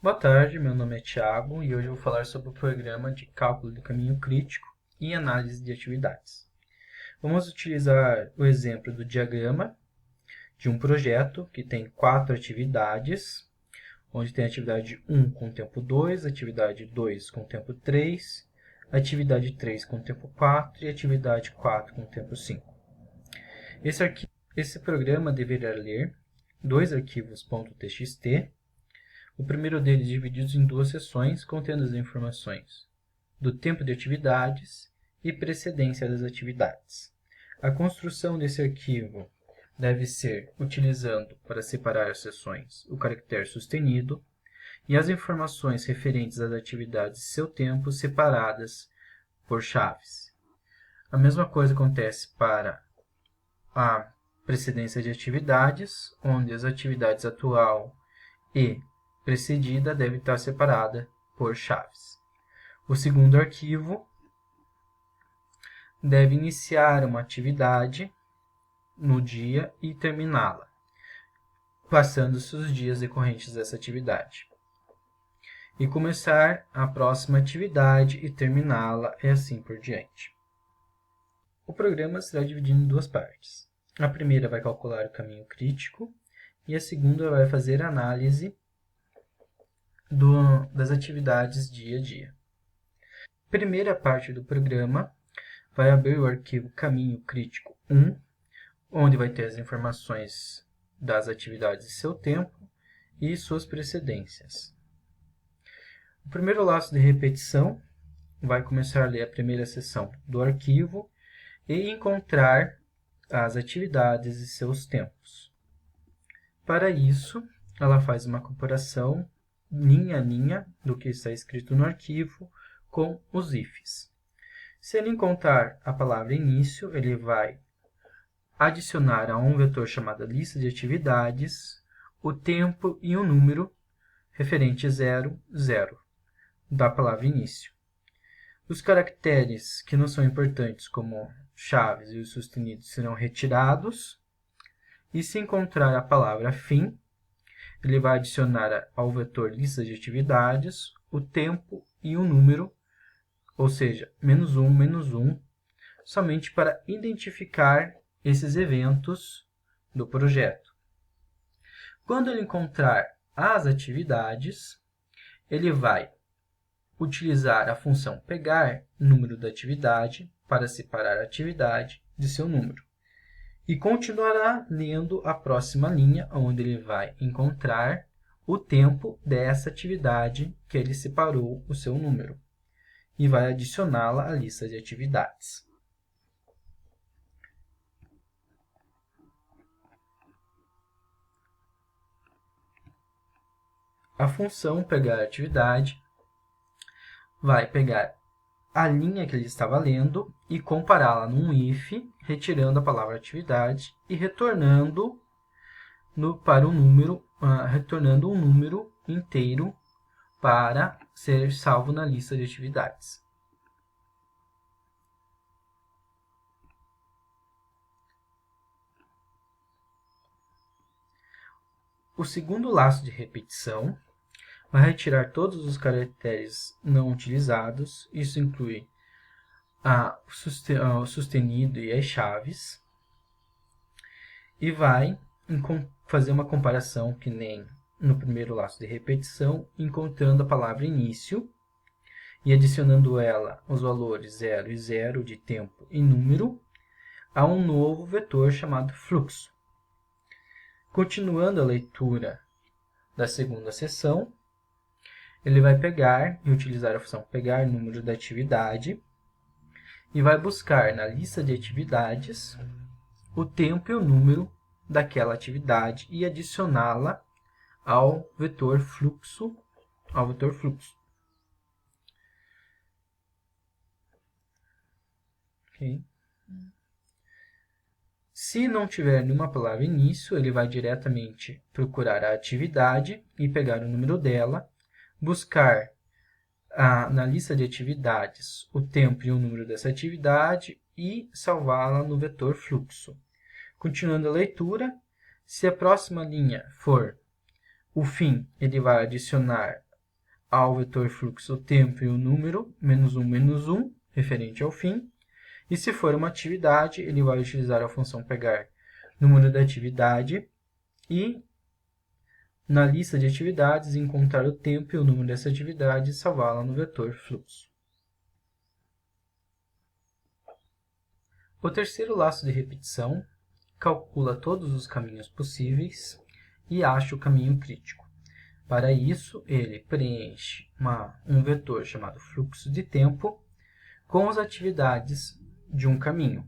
Boa tarde, meu nome é Thiago e hoje eu vou falar sobre o programa de cálculo de caminho crítico e análise de atividades. Vamos utilizar o exemplo do diagrama de um projeto que tem 4 atividades, onde tem a atividade 1 com tempo 2, atividade 2 com tempo 3, atividade 3 com tempo 4 e atividade 4 com tempo 5. Esse programa deverá ler dois arquivos .txt. O primeiro deles dividido em duas seções, contendo as informações do tempo de atividades e precedência das atividades. A construção desse arquivo deve ser utilizando para separar as seções o caractere sustenido e as informações referentes às atividades e seu tempo separadas por chaves. A mesma coisa acontece para a precedência de atividades, onde as atividades atual e precedida deve estar separada por chaves. O segundo arquivo deve iniciar uma atividade no dia e terminá-la, passando-se os dias decorrentes dessa atividade. E começar a próxima atividade e terminá-la, e assim por diante. O programa será dividido em duas partes. A primeira vai calcular o caminho crítico e a segunda vai fazer análise das atividades dia a dia. A primeira parte do programa vai abrir o arquivo caminho crítico 1, onde vai ter as informações das atividades e seu tempo e suas precedências. O primeiro laço de repetição vai começar a ler a primeira seção do arquivo e encontrar as atividades e seus tempos. Para isso, ela faz uma comparação linha a linha do que está escrito no arquivo com os ifs. Se ele encontrar a palavra início, ele vai adicionar a um vetor chamado lista de atividades o tempo e o número referente 0, 0 da palavra início. Os caracteres que não são importantes, como chaves e os sustenidos, serão retirados. E se encontrar a palavra fim, ele vai adicionar ao vetor lista de atividades o tempo e o número, ou seja, -1, somente para identificar esses eventos do projeto. Quando ele encontrar as atividades, ele vai utilizar a função pegar número da atividade para separar a atividade de seu número. E continuará lendo a próxima linha, onde ele vai encontrar o tempo dessa atividade que ele separou o seu número. E vai adicioná-la à lista de atividades. A função pegar atividade vai pegar a linha que ele estava lendo e compará-la num if, retirando a palavra atividade e retornando para o número, retornando um número inteiro para ser salvo na lista de atividades. O segundo laço de repetição vai retirar todos os caracteres não utilizados, isso inclui o sustenido e as chaves, e vai fazer uma comparação que nem no primeiro laço de repetição, encontrando a palavra início e adicionando ela os valores 0 e 0 de tempo e número a um novo vetor chamado fluxo. Continuando a leitura da segunda seção, ele vai pegar e utilizar a função pegar número da atividade e vai buscar na lista de atividades o tempo e o número daquela atividade e adicioná-la ao vetor fluxo. Okay. Se não tiver nenhuma palavra início, ele vai diretamente procurar a atividade e pegar o número dela, buscar na lista de atividades o tempo e o número dessa atividade e salvá-la no vetor fluxo. Continuando a leitura, se a próxima linha for o fim, ele vai adicionar ao vetor fluxo o tempo e o número, -1, -1, referente ao fim. E se for uma atividade, ele vai utilizar a função pegar número da atividade e, na lista de atividades, encontrar o tempo e o número dessa atividade e salvá-la no vetor fluxo. O terceiro laço de repetição calcula todos os caminhos possíveis e acha o caminho crítico. Para isso, ele preenche um vetor chamado fluxo de tempo com as atividades de um caminho.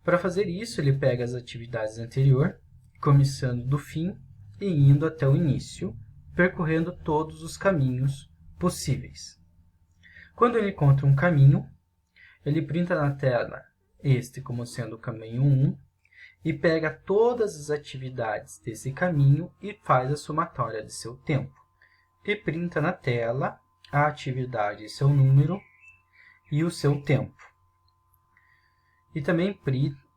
Para fazer isso, ele pega as atividades anteriores, começando do fim e indo até o início, percorrendo todos os caminhos possíveis. Quando ele encontra um caminho, ele printa na tela este como sendo o caminho 1 e pega todas as atividades desse caminho e faz a somatória de seu tempo. E printa na tela a atividade e seu número e o seu tempo. E também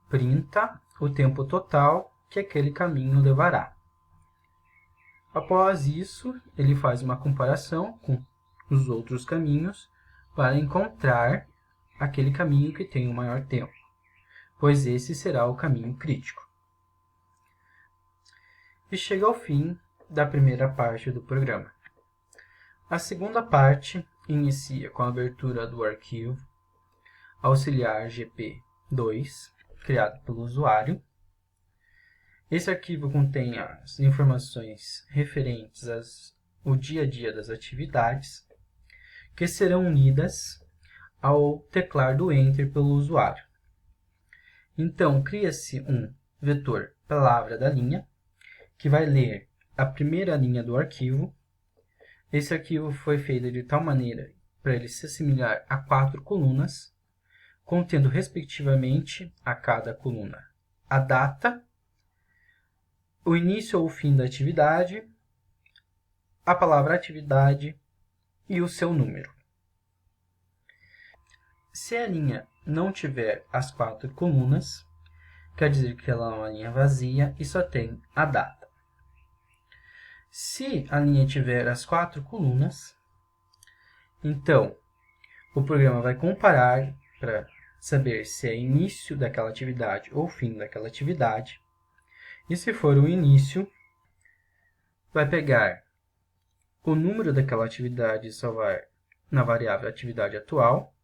printa o tempo total que aquele caminho levará. Após isso, ele faz uma comparação com os outros caminhos para encontrar aquele caminho que tem o maior tempo, pois esse será o caminho crítico. E chega ao fim da primeira parte do programa. A segunda parte inicia com a abertura do arquivo auxiliar GP2, criado pelo usuário. Esse arquivo contém as informações referentes ao dia a dia das atividades, que serão unidas ao teclar do Enter pelo usuário. Então, cria-se um vetor palavra da linha, que vai ler a primeira linha do arquivo. Esse arquivo foi feito de tal maneira para ele se assimilar a 4 colunas, contendo respectivamente a cada coluna a data, o início ou o fim da atividade, a palavra atividade e o seu número. Se a linha não tiver as 4 colunas, quer dizer que ela é uma linha vazia e só tem a data. Se a linha tiver as 4 colunas, então o programa vai comparar para saber se é início daquela atividade ou fim daquela atividade. E se for o início, vai pegar o número daquela atividade e salvar na variável atividade atual.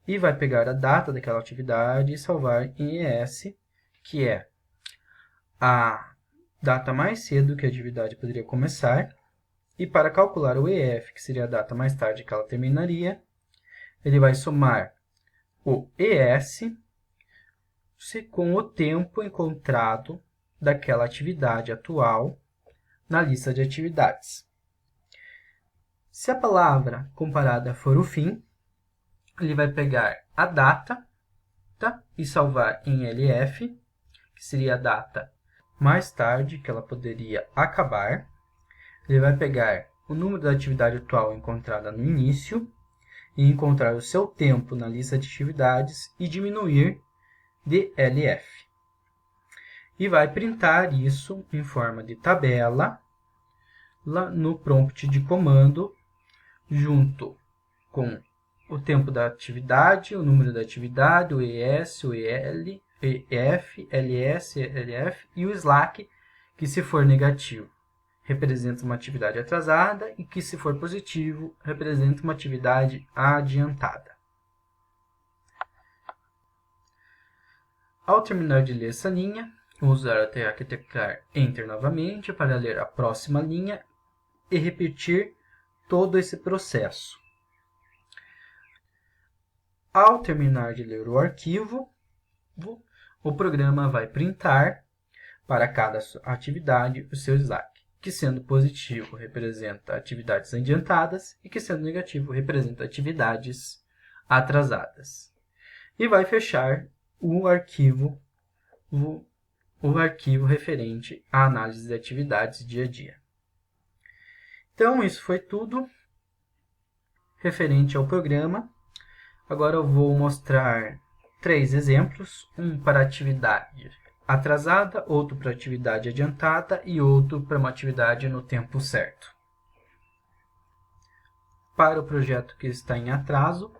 E vai pegar a data daquela atividade e salvar em ES, que é a data mais cedo que a atividade poderia começar. E para calcular o EF, que seria a data mais tarde que ela terminaria, ele vai somar o ES com o tempo encontrado daquela atividade atual na lista de atividades. Se a palavra comparada for o fim, ele vai pegar a data e salvar em LF, que seria a data mais tarde que ela poderia acabar. Ele vai pegar o número da atividade atual encontrada no início e encontrar o seu tempo na lista de atividades e diminuir de LF. E vai printar isso em forma de tabela lá no prompt de comando, junto com o tempo da atividade, o número da atividade, o ES, o EL, EF, LS, LF e o slack, que se for negativo representa uma atividade atrasada e que se for positivo representa uma atividade adiantada. Ao terminar de ler essa linha, o usuário terá que teclar Enter novamente para ler a próxima linha e repetir todo esse processo. Ao terminar de ler o arquivo, o programa vai printar para cada atividade o seu slack, que sendo positivo representa atividades adiantadas e que sendo negativo representa atividades atrasadas. E vai fechar o arquivo referente à análise de atividades dia a dia. Então, isso foi tudo referente ao programa. Agora eu vou mostrar 3 exemplos, um para atividade atrasada, outro para atividade adiantada e outro para uma atividade no tempo certo. Para o projeto que está em atraso,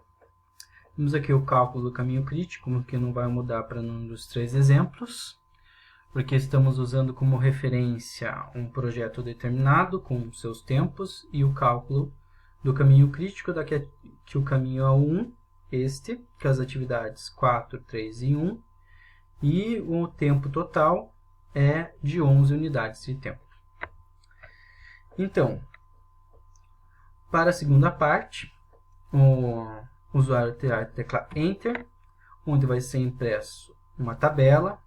temos aqui o cálculo do caminho crítico, que não vai mudar para nenhum dos 3 exemplos, porque estamos usando como referência um projeto determinado com seus tempos e o cálculo do caminho crítico, daqui que o caminho é 1, que as atividades 4, 3 e 1, e o tempo total é de 11 unidades de tempo. Então, para a segunda parte, o usuário terá que teclar Enter, onde vai ser impresso uma tabela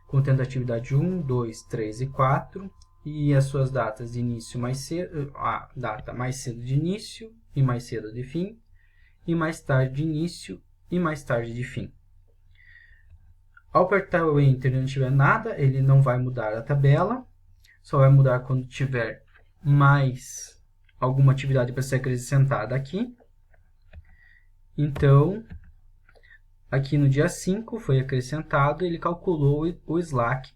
contendo a atividade 1, 2, 3 e 4 e as suas datas de início mais cedo, a data mais cedo de início e mais cedo de fim, e mais tarde de início e mais tarde de fim. Ao apertar o Enter e não tiver nada, ele não vai mudar a tabela, só vai mudar quando tiver mais alguma atividade para ser acrescentada aqui. Então, aqui no dia 5 foi acrescentado, ele calculou o slack,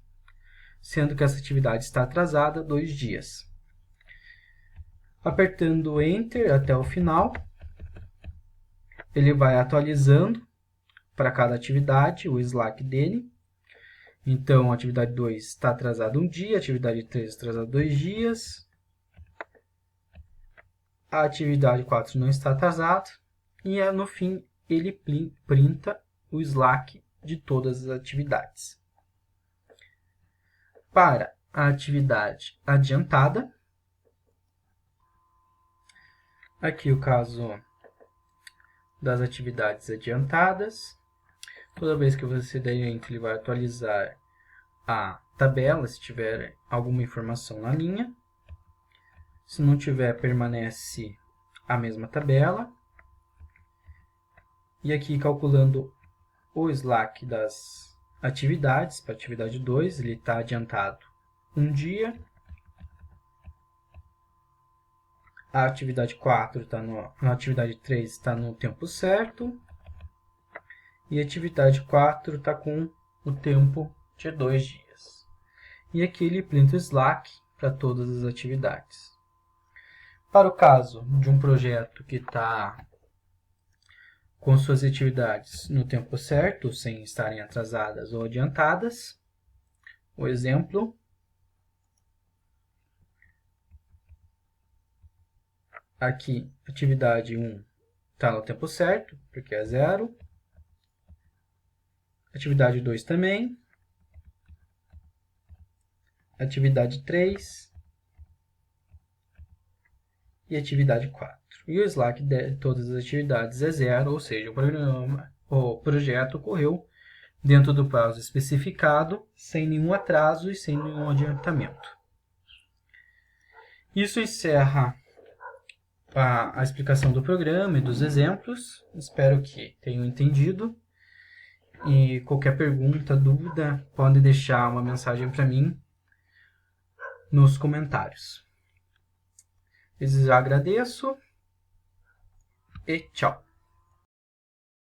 sendo que essa atividade está atrasada 2 dias. Apertando Enter até o final, ele vai atualizando para cada atividade o slack dele. Então, a atividade 2 está atrasada 1 dia, a atividade 3 atrasada 2 dias, a atividade 4 não está atrasada, e no fim ele printa o slack de todas as atividades. Para a atividade adiantada, aqui o caso das atividades adiantadas, toda vez que você der Enter, ele vai atualizar a tabela, se tiver alguma informação na linha. Se não tiver, permanece a mesma tabela. E aqui, calculando o slack das atividades, para a atividade 2, ele está adiantado 1 dia. A atividade 4 está na atividade 3 está no tempo certo. E a atividade 4 está com o tempo de 2 dias. E aqui ele printa o slack para todas as atividades. Para o caso de um projeto que está com suas atividades no tempo certo, sem estarem atrasadas ou adiantadas, o exemplo, aqui, atividade 1 está no tempo certo, porque é 0. Atividade 2 também. Atividade 3. E atividade 4. E o slack de todas as atividades é 0, ou seja, o projeto ocorreu dentro do prazo especificado, sem nenhum atraso e sem nenhum adiantamento. Isso encerra a explicação do programa e dos exemplos. Espero que tenham entendido. E qualquer pergunta, dúvida, pode deixar uma mensagem para mim nos comentários. Eu agradeço e tchau!